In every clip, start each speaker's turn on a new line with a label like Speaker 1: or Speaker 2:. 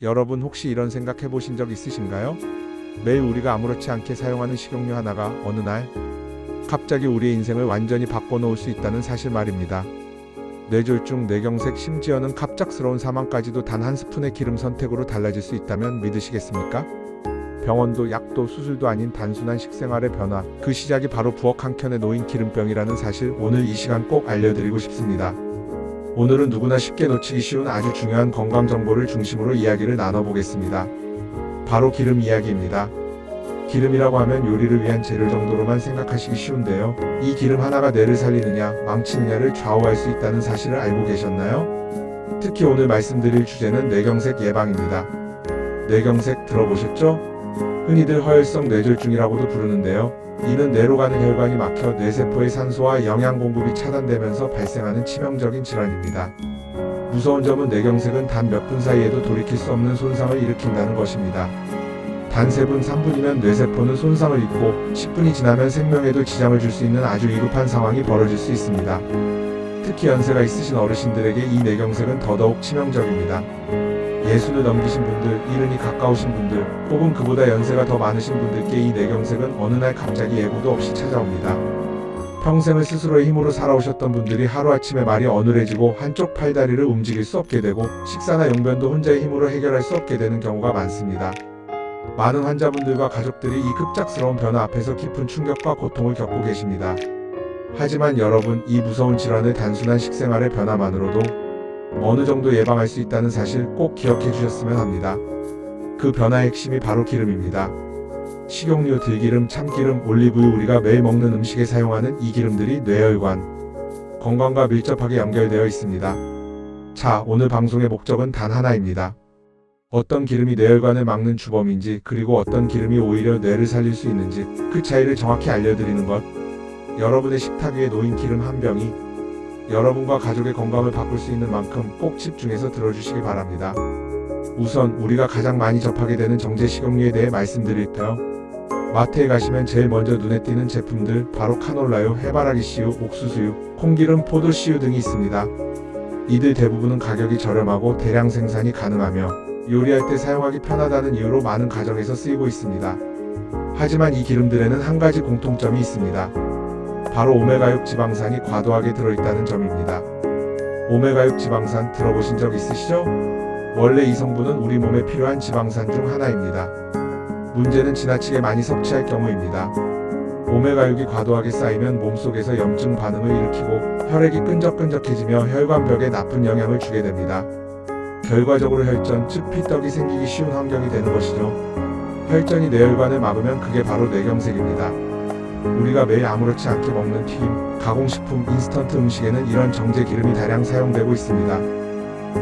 Speaker 1: 여러분 혹시 이런 생각 해보신 적 있으신가요? 매일 우리가 아무렇지 않게 사용하는 식용유 하나가 어느 날 갑자기 우리의 인생을 완전히 바꿔놓을 수 있다는 사실 말입니다. 뇌졸중, 뇌경색, 심지어는 갑작스러운 사망까지도 단 한 스푼의 기름 선택으로 달라질 수 있다면 믿으시겠습니까? 병원도 약도 수술도 아닌 단순한 식생활의 변화, 그 시작이 바로 부엌 한켠에 놓인 기름병이라는 사실, 오늘 이 시간 꼭 알려드리고 싶습니다. 오늘은 누구나 쉽게 놓치기 쉬운 아주 중요한 건강 정보를 중심으로 이야기를 나눠보겠습니다. 바로 기름 이야기입니다. 기름이라고 하면 요리를 위한 재료 정도로만 생각하시기 쉬운데요. 이 기름 하나가 뇌를 살리느냐, 망치느냐를 좌우할 수 있다는 사실을 알고 계셨나요? 특히 오늘 말씀드릴 주제는 뇌경색 예방입니다. 뇌경색 들어보셨죠? 흔히들 허혈성 뇌졸중이라고도 부르는데요. 이는 뇌로 가는 혈관이 막혀 뇌세포의 산소와 영양 공급이 차단되면서 발생하는 치명적인 질환입니다. 무서운 점은 뇌경색은 단 몇 분 사이에도 돌이킬 수 없는 손상을 일으킨다는 것입니다. 단 3분, 3분이면 뇌세포는 손상을 입고 10분이 지나면 생명에도 지장을 줄 수 있는 아주 위급한 상황이 벌어질 수 있습니다. 특히 연세가 있으신 어르신들에게 이 뇌경색은 더더욱 치명적입니다. 60을 넘기신 분들, 70이 가까우신 분들, 혹은 그보다 연세가 더 많으신 분들께 이 뇌경색은 어느 날 갑자기 예고도 없이 찾아옵니다. 평생을 스스로의 힘으로 살아오셨던 분들이 하루아침에 말이 어눌해지고 한쪽 팔다리를 움직일 수 없게 되고 식사나 용변도 혼자의 힘으로 해결할 수 없게 되는 경우가 많습니다. 많은 환자분들과 가족들이 이 급작스러운 변화 앞에서 깊은 충격과 고통을 겪고 계십니다. 하지만 여러분, 이 무서운 질환을 단순한 식생활의 변화만으로도 어느 정도 예방할 수 있다는 사실 꼭 기억해 주셨으면 합니다. 그 변화의 핵심이 바로 기름입니다. 식용유, 들기름, 참기름, 올리브유, 우리가 매일 먹는 음식에 사용하는 이 기름들이 뇌혈관, 건강과 밀접하게 연결되어 있습니다. 자, 오늘 방송의 목적은 단 하나입니다. 어떤 기름이 뇌혈관을 막는 주범인지, 그리고 어떤 기름이 오히려 뇌를 살릴 수 있는지, 그 차이를 정확히 알려드리는 것. 여러분의 식탁 위에 놓인 기름 한 병이 여러분과 가족의 건강을 바꿀 수 있는 만큼 꼭 집중해서 들어주시기 바랍니다. 우선 우리가 가장 많이 접하게 되는 정제 식용유에 대해 말씀드릴게요. 마트에 가시면 제일 먼저 눈에 띄는 제품들, 바로 카놀라유, 해바라기 씨유, 옥수수유, 콩기름, 포도씨유 등이 있습니다. 이들 대부분은 가격이 저렴하고 대량 생산이 가능하며 요리할 때 사용하기 편하다는 이유로 많은 가정에서 쓰이고 있습니다. 하지만 이 기름들에는 한 가지 공통점이 있습니다. 바로 오메가6 지방산이 과도하게 들어있다는 점입니다. 오메가6 지방산 들어보신 적 있으시죠? 원래 이 성분은 우리 몸에 필요한 지방산 중 하나입니다. 문제는 지나치게 많이 섭취할 경우입니다. 오메가6이 과도하게 쌓이면 몸속에서 염증 반응을 일으키고 혈액이 끈적끈적해지며 혈관벽에 나쁜 영향을 주게 됩니다. 결과적으로 혈전, 즉 피떡이 생기기 쉬운 환경이 되는 것이죠. 혈전이 뇌혈관을 막으면 그게 바로 뇌경색입니다. 우리가 매일 아무렇지 않게 먹는 튀김, 가공식품, 인스턴트 음식에는 이런 정제 기름이 다량 사용되고 있습니다.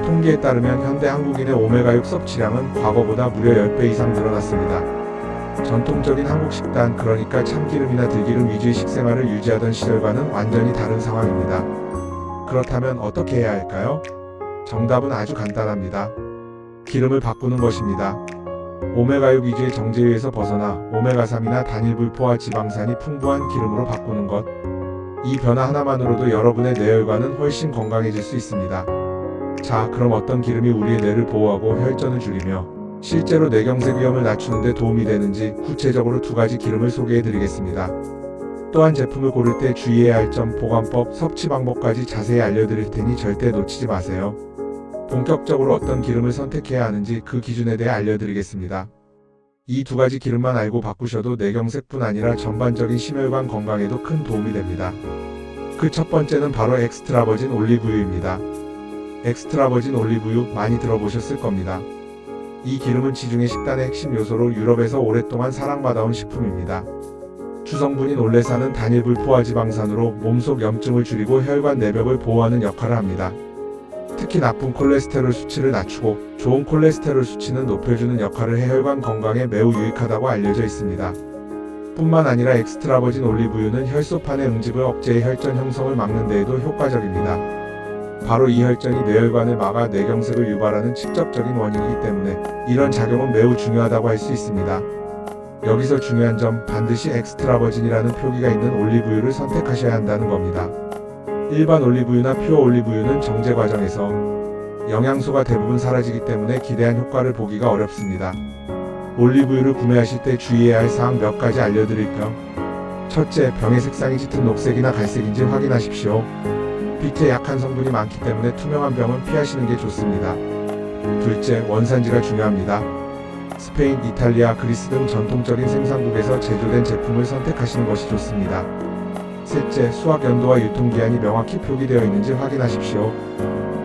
Speaker 1: 통계에 따르면 현대 한국인의 오메가6 섭취량은 과거보다 무려 10배 이상 늘어났습니다. 전통적인 한국 식단, 그러니까 참기름이나 들기름 위주의 식생활을 유지하던 시절과는 완전히 다른 상황입니다. 그렇다면 어떻게 해야 할까요? 정답은 아주 간단합니다. 기름을 바꾸는 것입니다. 오메가6 위주의 정제유에서 벗어나 오메가3이나 단일 불포화 지방산이 풍부한 기름으로 바꾸는 것. 이 변화 하나만으로도 여러분의 뇌혈관은 훨씬 건강해질 수 있습니다. 자, 그럼 어떤 기름이 우리의 뇌를 보호하고 혈전을 줄이며 실제로 뇌경색 위험을 낮추는 데 도움이 되는지 구체적으로 2가지 기름을 소개해 드리겠습니다. 또한 제품을 고를 때 주의해야 할 점, 보관법, 섭취 방법까지 자세히 알려드릴 테니 절대 놓치지 마세요. 본격적으로 어떤 기름을 선택해야 하는지 그 기준에 대해 알려드리겠습니다. 이 2가지 기름만 알고 바꾸셔도 뇌경색뿐 아니라 전반적인 심혈관 건강에도 큰 도움이 됩니다. 그 첫 번째는 바로 엑스트라버진 올리브유입니다. 엑스트라버진 올리브유 많이 들어보셨을 겁니다. 이 기름은 지중해 식단의 핵심 요소로 유럽에서 오랫동안 사랑받아온 식품입니다. 주성분인 올레산은 단일 불포화 지방산으로 몸속 염증을 줄이고 혈관 내벽을 보호하는 역할을 합니다. 특히 나쁜 콜레스테롤 수치를 낮추고 좋은 콜레스테롤 수치는 높여주는 역할을 해 혈관 건강에 매우 유익하다고 알려져 있습니다. 뿐만 아니라 엑스트라버진 올리브유는 혈소판의 응집을 억제해 혈전 형성을 막는 데에도 효과적입니다. 바로 이 혈전이 뇌혈관을 막아 뇌경색을 유발하는 직접적인 원인이기 때문에 이런 작용은 매우 중요하다고 할 수 있습니다. 여기서 중요한 점, 반드시 엑스트라버진이라는 표기가 있는 올리브유를 선택하셔야 한다는 겁니다. 일반 올리브유나 퓨어 올리브유는 정제 과정에서 영양소가 대부분 사라지기 때문에 기대한 효과를 보기가 어렵습니다. 올리브유를 구매하실 때 주의해야 할 사항 몇 가지 알려드릴 겸 첫째, 병의 색상이 짙은 녹색이나 갈색인지 확인하십시오. 빛에 약한 성분이 많기 때문에 투명한 병은 피하시는 게 좋습니다. 둘째, 원산지가 중요합니다. 스페인, 이탈리아, 그리스 등 전통적인 생산국에서 제조된 제품을 선택하시는 것이 좋습니다. 셋째, 수확 연도와 유통기한이 명확히 표기되어 있는지 확인하십시오.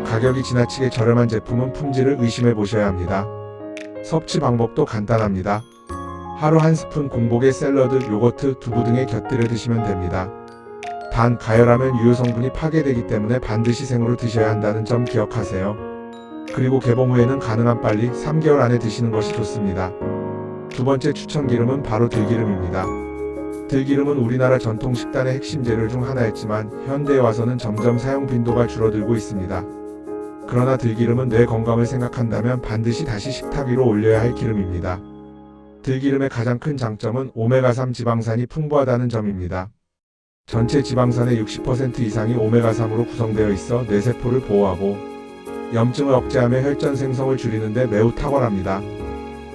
Speaker 1: 가격이 지나치게 저렴한 제품은 품질을 의심해 보셔야 합니다. 섭취 방법도 간단합니다. 하루 한 스푼 공복에 샐러드, 요거트, 두부 등에 곁들여 드시면 됩니다. 단, 가열하면 유효 성분이 파괴되기 때문에 반드시 생으로 드셔야 한다는 점 기억하세요. 그리고 개봉 후에는 가능한 빨리 3개월 안에 드시는 것이 좋습니다. 두 번째 추천 기름은 바로 들기름입니다. 들기름은 우리나라 전통 식단의 핵심 재료 중 하나였지만 현대에 와서는 점점 사용 빈도가 줄어들고 있습니다. 그러나 들기름은 뇌 건강을 생각한다면 반드시 다시 식탁 위로 올려야 할 기름입니다. 들기름의 가장 큰 장점은 오메가3 지방산이 풍부하다는 점입니다. 전체 지방산의 60% 이상이 오메가3으로 구성되어 있어 뇌세포를 보호하고 염증을 억제하며 혈전 생성을 줄이는 데 매우 탁월합니다.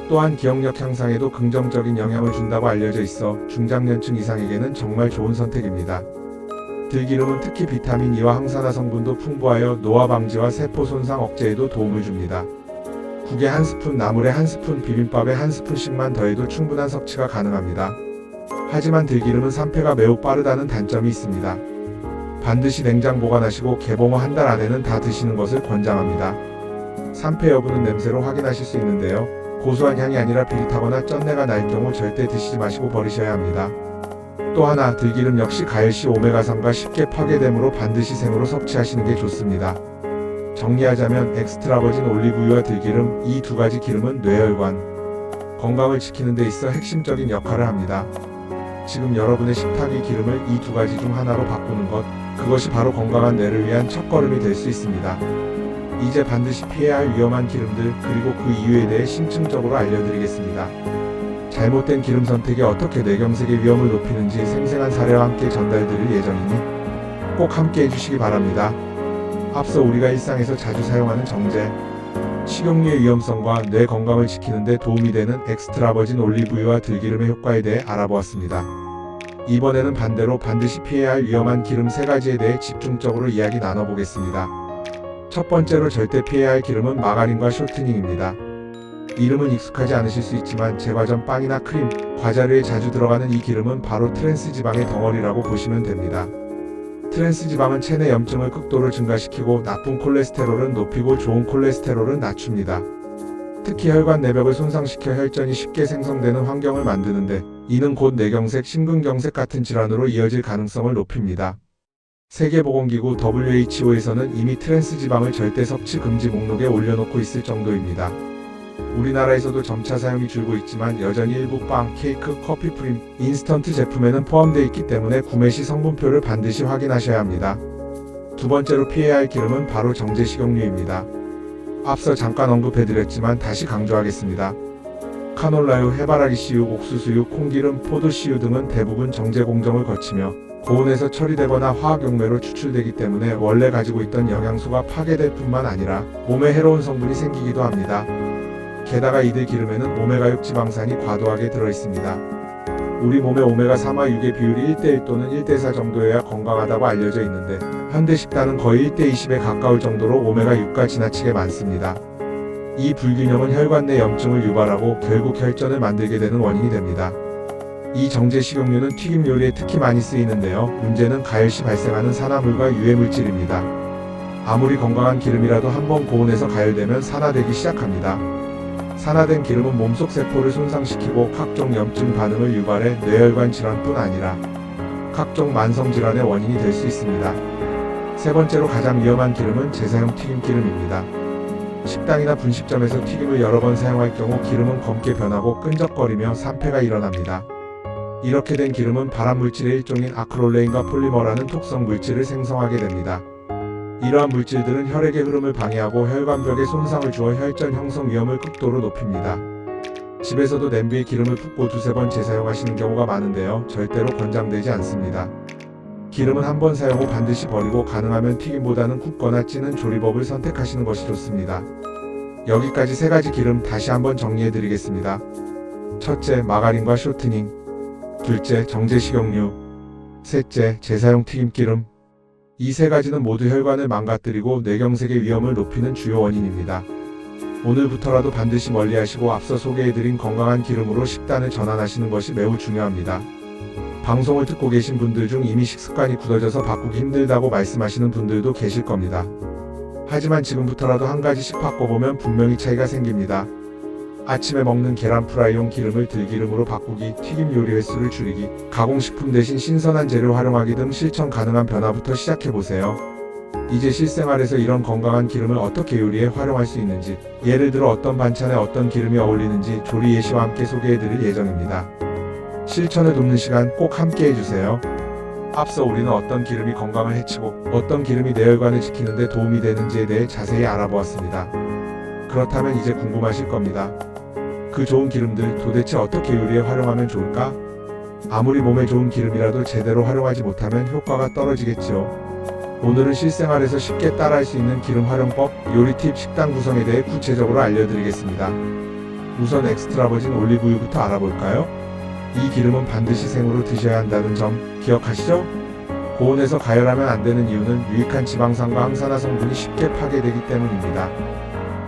Speaker 1: 또한 기억력 향상에도 긍정적인 영향을 준다고 알려져 있어 중장년층 이상에게는 정말 좋은 선택입니다. 들기름은 특히 비타민 E와 항산화 성분도 풍부하여 노화 방지와 세포 손상 억제에도 도움을 줍니다. 국에 한 스푼, 나물에 한 스푼, 비빔밥에 한 스푼씩만 더해도 충분한 섭취가 가능합니다. 하지만 들기름은 산패가 매우 빠르다는 단점이 있습니다. 반드시 냉장 보관하시고 개봉 후 한 달 안에는 다 드시는 것을 권장합니다. 산패 여부는 냄새로 확인하실 수 있는데요. 고소한 향이 아니라 비릿하거나 쩐내가 날 경우 절대 드시지 마시고 버리셔야 합니다. 또 하나, 들기름 역시 가열 시 오메가3가 쉽게 파괴되므로 반드시 생으로 섭취하시는 게 좋습니다. 정리하자면 엑스트라 버진 올리브유와 들기름, 이 두 가지 기름은 뇌혈관, 건강을 지키는 데 있어 핵심적인 역할을 합니다. 지금 여러분의 식탁 위 기름을 이 두 가지 중 하나로 바꾸는 것, 그것이 바로 건강한 뇌를 위한 첫걸음이 될 수 있습니다. 이제 반드시 피해야 할 위험한 기름들, 그리고 그 이유에 대해 심층적으로 알려드리겠습니다. 잘못된 기름 선택이 어떻게 뇌경색의 위험을 높이는지 생생한 사례와 함께 전달드릴 예정이니 꼭 함께 해주시기 바랍니다. 앞서 우리가 일상에서 자주 사용하는 정제, 식용유의 위험성과 뇌 건강을 지키는 데 도움이 되는 엑스트라 버진 올리브유와 들기름의 효과에 대해 알아보았습니다. 이번에는 반대로 반드시 피해야 할 위험한 기름 3가지에 대해 집중적으로 이야기 나눠보겠습니다. 첫 번째로 절대 피해야 할 기름은 마가린과 쇼트닝입니다. 이름은 익숙하지 않으실 수 있지만 제과 전 빵이나 크림, 과자류에 자주 들어가는 이 기름은 바로 트랜스 지방의 덩어리라고 보시면 됩니다. 트랜스 지방은 체내 염증을 극도로 증가시키고 나쁜 콜레스테롤은 높이고 좋은 콜레스테롤은 낮춥니다. 특히 혈관 내벽을 손상시켜 혈전이 쉽게 생성되는 환경을 만드는데 이는 곧 뇌경색, 심근경색 같은 질환으로 이어질 가능성을 높입니다. 세계보건기구 WHO에서는 이미 트랜스 지방을 절대 섭취 금지 목록에 올려놓고 있을 정도입니다. 우리나라에서도 점차 사용이 줄고 있지만 여전히 일부 빵, 케이크, 커피 프림, 인스턴트 제품에는 포함되어 있기 때문에 구매 시 성분표를 반드시 확인하셔야 합니다. 두 번째로 피해야 할 기름은 바로 정제 식용유입니다. 앞서 잠깐 언급해드렸지만 다시 강조하겠습니다. 카놀라유, 해바라기 씨유, 옥수수유, 콩기름, 포도씨유 등은 대부분 정제 공정을 거치며 고온에서 처리되거나 화학용매로 추출되기 때문에 원래 가지고 있던 영양소가 파괴될 뿐만 아니라 몸에 해로운 성분이 생기기도 합니다. 게다가 이들 기름에는 오메가6 지방산이 과도하게 들어있습니다. 우리 몸의 오메가3와 6의 비율이 1:1 또는 1:4 정도여야 건강하다고 알려져 있는데 현대 식단은 거의 1:20에 가까울 정도로 오메가6가 지나치게 많습니다. 이 불균형은 혈관 내 염증을 유발하고 결국 혈전을 만들게 되는 원인이 됩니다. 이 정제 식용유는 튀김 요리에 특히 많이 쓰이는데요. 문제는 가열 시 발생하는 산화물과 유해물질입니다. 아무리 건강한 기름이라도 한번 고온에서 가열되면 산화되기 시작합니다. 산화된 기름은 몸속 세포를 손상시키고 각종 염증 반응을 유발해 뇌혈관 질환뿐 아니라 각종 만성질환의 원인이 될 수 있습니다. 세 번째로 가장 위험한 기름은 재사용 튀김기름입니다. 식당이나 분식점에서 튀김을 여러 번 사용할 경우 기름은 검게 변하고 끈적거리며 산패가 일어납니다. 이렇게 된 기름은 발암물질의 일종인 아크롤레인과 폴리머라는 독성 물질을 생성하게 됩니다. 이러한 물질들은 혈액의 흐름을 방해하고 혈관벽에 손상을 주어 혈전 형성 위험을 극도로 높입니다. 집에서도 냄비에 기름을 붓고 두세 번 재사용하시는 경우가 많은데요. 절대로 권장되지 않습니다. 기름은 한 번 사용 후 반드시 버리고 가능하면 튀김보다는 굽거나 찌는 조리법을 선택하시는 것이 좋습니다. 여기까지 3가지 기름 다시 한번 정리해 드리겠습니다. 첫째, 마가린과 쇼트닝. 둘째, 정제 식용유. 셋째, 재사용 튀김기름. 이 3가지는 모두 혈관을 망가뜨리고 뇌경색의 위험을 높이는 주요 원인입니다. 오늘부터라도 반드시 멀리하시고 앞서 소개해드린 건강한 기름으로 식단을 전환하시는 것이 매우 중요합니다. 방송을 듣고 계신 분들 중 이미 식습관이 굳어져서 바꾸기 힘들다고 말씀하시는 분들도 계실 겁니다. 하지만 지금부터라도 한 가지씩 바꿔보면 분명히 차이가 생깁니다. 아침에 먹는 계란 프라이용 기름을 들기름으로 바꾸기, 튀김 요리 횟수를 줄이기, 가공식품 대신 신선한 재료 활용하기 등 실천 가능한 변화부터 시작해보세요. 이제 실생활에서 이런 건강한 기름을 어떻게 요리에 활용할 수 있는지, 예를 들어 어떤 반찬에 어떤 기름이 어울리는지 조리 예시와 함께 소개해드릴 예정입니다. 실천을 돕는 시간 꼭 함께 해주세요. 앞서 우리는 어떤 기름이 건강을 해치고 어떤 기름이 뇌혈관을 지키는 데 도움이 되는지에 대해 자세히 알아보았습니다. 그렇다면 이제 궁금하실 겁니다. 그 좋은 기름들 도대체 어떻게 요리에 활용하면 좋을까? 아무리 몸에 좋은 기름이라도 제대로 활용하지 못하면 효과가 떨어지겠지요. 오늘은 실생활에서 쉽게 따라할 수 있는 기름 활용법, 요리 팁, 식단 구성에 대해 구체적으로 알려드리겠습니다. 우선 엑스트라버진 올리브유부터 알아볼까요? 이 기름은 반드시 생으로 드셔야 한다는 점 기억하시죠? 고온에서 가열하면 안 되는 이유는 유익한 지방산과 항산화 성분이 쉽게 파괴되기 때문입니다.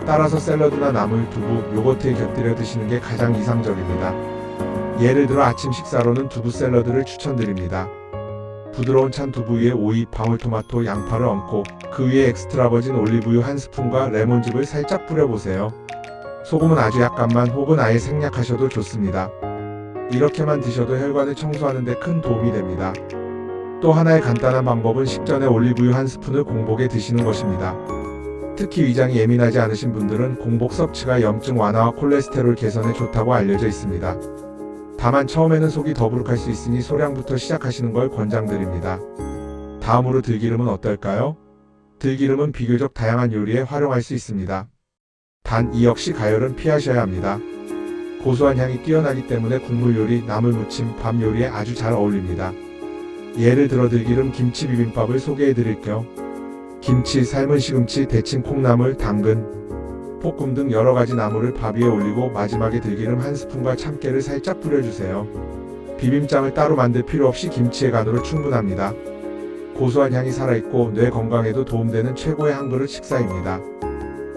Speaker 1: 따라서 샐러드나 나물, 두부, 요거트에 곁들여 드시는 게 가장 이상적입니다. 예를 들어 아침 식사로는 두부 샐러드를 추천드립니다. 부드러운 찬 두부 위에 오이, 방울토마토, 양파를 얹고 그 위에 엑스트라버진 올리브유 1스푼과 레몬즙을 살짝 뿌려보세요. 소금은 아주 약간만 혹은 아예 생략하셔도 좋습니다. 이렇게만 드셔도 혈관을 청소하는 데 큰 도움이 됩니다. 또 하나의 간단한 방법은 식전에 올리브유 1스푼을 공복에 드시는 것입니다. 특히 위장이 예민하지 않으신 분들은 공복 섭취가 염증 완화와 콜레스테롤 개선에 좋다고 알려져 있습니다. 다만 처음에는 속이 더부룩할 수 있으니 소량부터 시작하시는 걸 권장드립니다. 다음으로 들기름은 어떨까요? 들기름은 비교적 다양한 요리에 활용할 수 있습니다. 단 이 역시 가열은 피하셔야 합니다. 고소한 향이 뛰어나기 때문에 국물 요리, 나물 무침, 밥 요리에 아주 잘 어울립니다. 예를 들어 들기름 김치 비빔밥을 소개해드릴게요. 김치, 삶은 시금치, 데친 콩나물, 당근, 볶음 등 여러가지 나물을 밥 위에 올리고 마지막에 들기름 1스푼과 참깨를 살짝 뿌려주세요. 비빔장을 따로 만들 필요 없이 김치의 간으로 충분합니다. 고소한 향이 살아있고 뇌 건강에도 도움되는 최고의 한 그릇 식사입니다.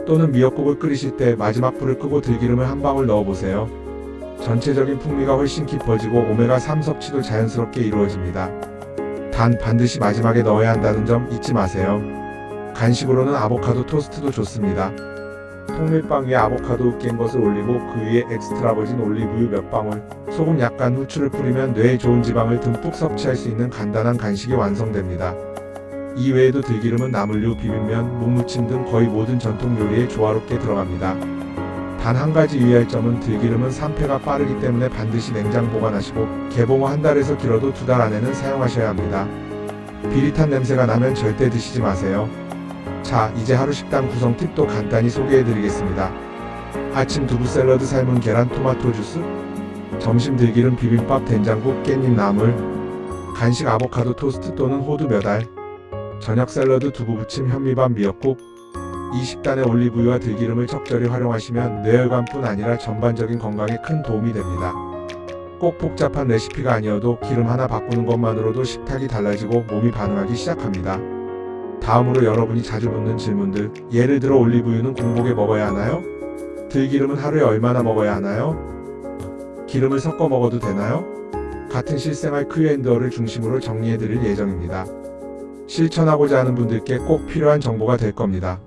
Speaker 1: 또는 미역국을 끓이실 때 마지막 불을 끄고 들기름을 한 방울 넣어보세요. 전체적인 풍미가 훨씬 깊어지고 오메가3 섭취도 자연스럽게 이루어집니다. 단 반드시 마지막에 넣어야 한다는 점 잊지 마세요. 간식으로는 아보카도 토스트도 좋습니다. 통밀빵 위에 아보카도 깬 것을 올리고 그 위에 엑스트라버진 올리브유 몇 방울, 소금 약간, 후추를 뿌리면 뇌에 좋은 지방을 듬뿍 섭취할 수 있는 간단한 간식이 완성됩니다. 이 외에도 들기름은 나물류, 비빔면, 묵무침 등 거의 모든 전통 요리에 조화롭게 들어갑니다. 단 한 가지 유의할 점은 들기름은 산패가 빠르기 때문에 반드시 냉장 보관하시고 개봉 후 한 달에서 길어도 2달 안에는 사용하셔야 합니다. 비릿한 냄새가 나면 절대 드시지 마세요. 자, 이제 하루 식단 구성 팁도 간단히 소개해드리겠습니다. 아침 두부 샐러드, 삶은 계란, 토마토 주스. 점심 들기름 비빔밥, 된장국, 깻잎 나물. 간식 아보카도 토스트 또는 호두 몇 알. 저녁 샐러드, 두부 부침, 현미밥, 미역국. 이 식단에 올리브유와 들기름을 적절히 활용하시면 뇌혈관뿐 아니라 전반적인 건강에 큰 도움이 됩니다. 꼭 복잡한 레시피가 아니어도 기름 하나 바꾸는 것만으로도 식탁이 달라지고 몸이 반응하기 시작합니다. 다음으로 여러분이 자주 묻는 질문들, 예를 들어 올리브유는 공복에 먹어야 하나요? 들기름은 하루에 얼마나 먹어야 하나요? 기름을 섞어 먹어도 되나요? 같은 실생활 Q&A를 중심으로 정리해드릴 예정입니다. 실천하고자 하는 분들께 꼭 필요한 정보가 될 겁니다.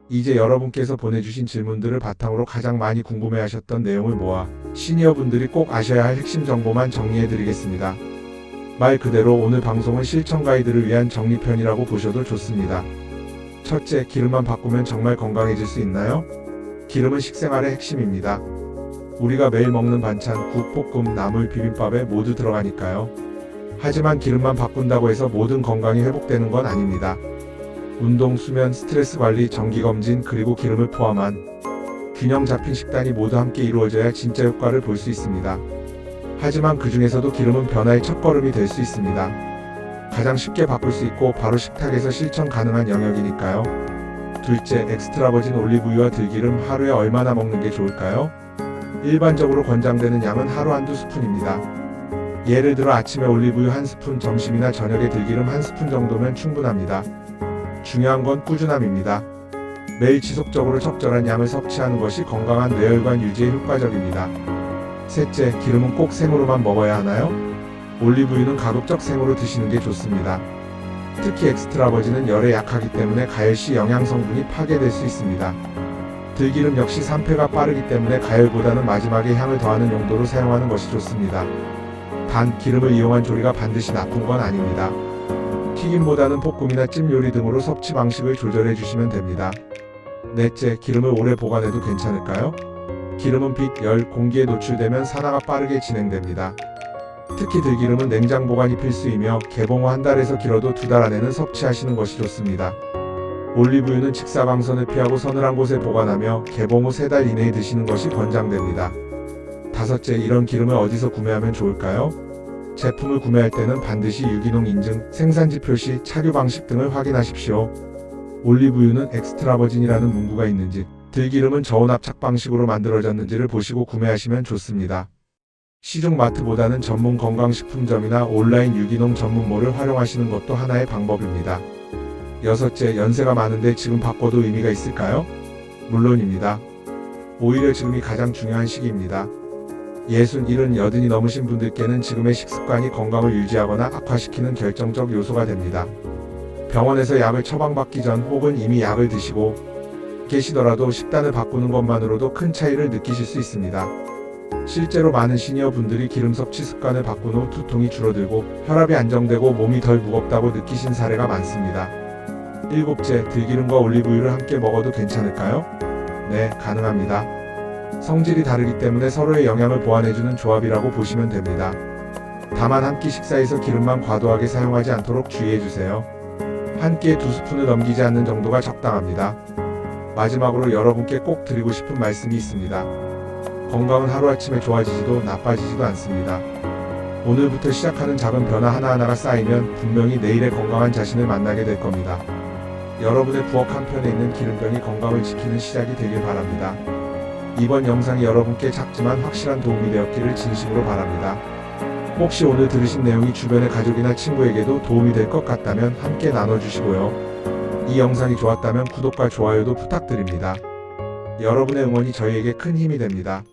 Speaker 1: 이제 여러분께서 보내주신 질문들을 바탕으로 가장 많이 궁금해하셨던 내용을 모아 시니어분들이 꼭 아셔야 할 핵심 정보만 정리해드리겠습니다. 말 그대로 오늘 방송은 실천 가이드를 위한 정리편이라고 보셔도 좋습니다. 첫째, 기름만 바꾸면 정말 건강해질 수 있나요? 기름은 식생활의 핵심입니다. 우리가 매일 먹는 반찬, 국, 볶음, 나물, 비빔밥에 모두 들어가니까요. 하지만 기름만 바꾼다고 해서 모든 건강이 회복되는 건 아닙니다. 운동, 수면, 스트레스 관리, 정기검진, 그리고 기름을 포함한 균형 잡힌 식단이 모두 함께 이루어져야 진짜 효과를 볼 수 있습니다. 하지만 그 중에서도 기름은 변화의 첫걸음이 될 수 있습니다. 가장 쉽게 바꿀 수 있고 바로 식탁에서 실천 가능한 영역이니까요. 둘째, 엑스트라 버진 올리브유와 들기름 하루에 얼마나 먹는 게 좋을까요? 일반적으로 권장되는 양은 하루 한두 스푼입니다. 예를 들어 아침에 올리브유 1스푼, 점심이나 저녁에 들기름 1스푼 정도면 충분합니다. 중요한 건 꾸준함입니다. 매일 지속적으로 적절한 양을 섭취하는 것이 건강한 뇌혈관 유지에 효과적입니다. 셋째, 기름은 꼭 생으로만 먹어야 하나요? 올리브유는 가급적 생으로 드시는 게 좋습니다. 특히 엑스트라 버진은 열에 약하기 때문에 가열 시 영양 성분이 파괴될 수 있습니다. 들기름 역시 산패가 빠르기 때문에 가열보다는 마지막에 향을 더하는 용도로 사용하는 것이 좋습니다. 단, 기름을 이용한 조리가 반드시 나쁜 건 아닙니다. 튀김보다는 볶음이나 찜 요리 등으로 섭취 방식을 조절해 주시면 됩니다. 넷째, 기름을 오래 보관해도 괜찮을까요? 기름은 빛, 열, 공기에 노출되면 산화가 빠르게 진행됩니다. 특히 들기름은 냉장 보관이 필수이며 개봉 후 한 달에서 길어도 2달 안에는 섭취하시는 것이 좋습니다. 올리브유는 직사광선을 피하고 서늘한 곳에 보관하며 개봉 후 3달 이내에 드시는 것이 권장됩니다. 다섯째, 이런 기름을 어디서 구매하면 좋을까요? 제품을 구매할 때는 반드시 유기농 인증, 생산지 표시, 착유 방식 등을 확인하십시오. 올리브유는 엑스트라 버진이라는 문구가 있는지, 들기름은 저온 압착 방식으로 만들어졌는지를 보시고 구매하시면 좋습니다. 시중 마트보다는 전문 건강식품점이나 온라인 유기농 전문몰을 활용하시는 것도 하나의 방법입니다. 여섯째, 연세가 많은데 지금 바꿔도 의미가 있을까요? 물론입니다. 오히려 지금이 가장 중요한 시기입니다. 60, 70, 80이 넘으신 분들께는 지금의 식습관이 건강을 유지하거나 악화시키는 결정적 요소가 됩니다. 병원에서 약을 처방받기 전 혹은 이미 약을 드시고 계시더라도 식단을 바꾸는 것만으로도 큰 차이를 느끼실 수 있습니다. 실제로 많은 시니어 분들이 기름 섭취 습관을 바꾼 후 두통이 줄어들고 혈압이 안정되고 몸이 덜 무겁다고 느끼신 사례가 많습니다. 일곱째, 들기름과 올리브유를 함께 먹어도 괜찮을까요? 네, 가능합니다. 성질이 다르기 때문에 서로의 영양을 보완해주는 조합이라고 보시면 됩니다. 다만 한 끼 식사에서 기름만 과도하게 사용하지 않도록 주의해주세요. 한 끼에 2스푼을 넘기지 않는 정도가 적당합니다. 마지막으로 여러분께 꼭 드리고 싶은 말씀이 있습니다. 건강은 하루아침에 좋아지지도 나빠지지도 않습니다. 오늘부터 시작하는 작은 변화 하나하나가 쌓이면 분명히 내일의 건강한 자신을 만나게 될 겁니다. 여러분의 부엌 한편에 있는 기름병이 건강을 지키는 시작이 되길 바랍니다. 이번 영상이 여러분께 작지만 확실한 도움이 되었기를 진심으로 바랍니다. 혹시 오늘 들으신 내용이 주변의 가족이나 친구에게도 도움이 될 것 같다면 함께 나눠주시고요. 이 영상이 좋았다면 구독과 좋아요도 부탁드립니다. 여러분의 응원이 저희에게 큰 힘이 됩니다.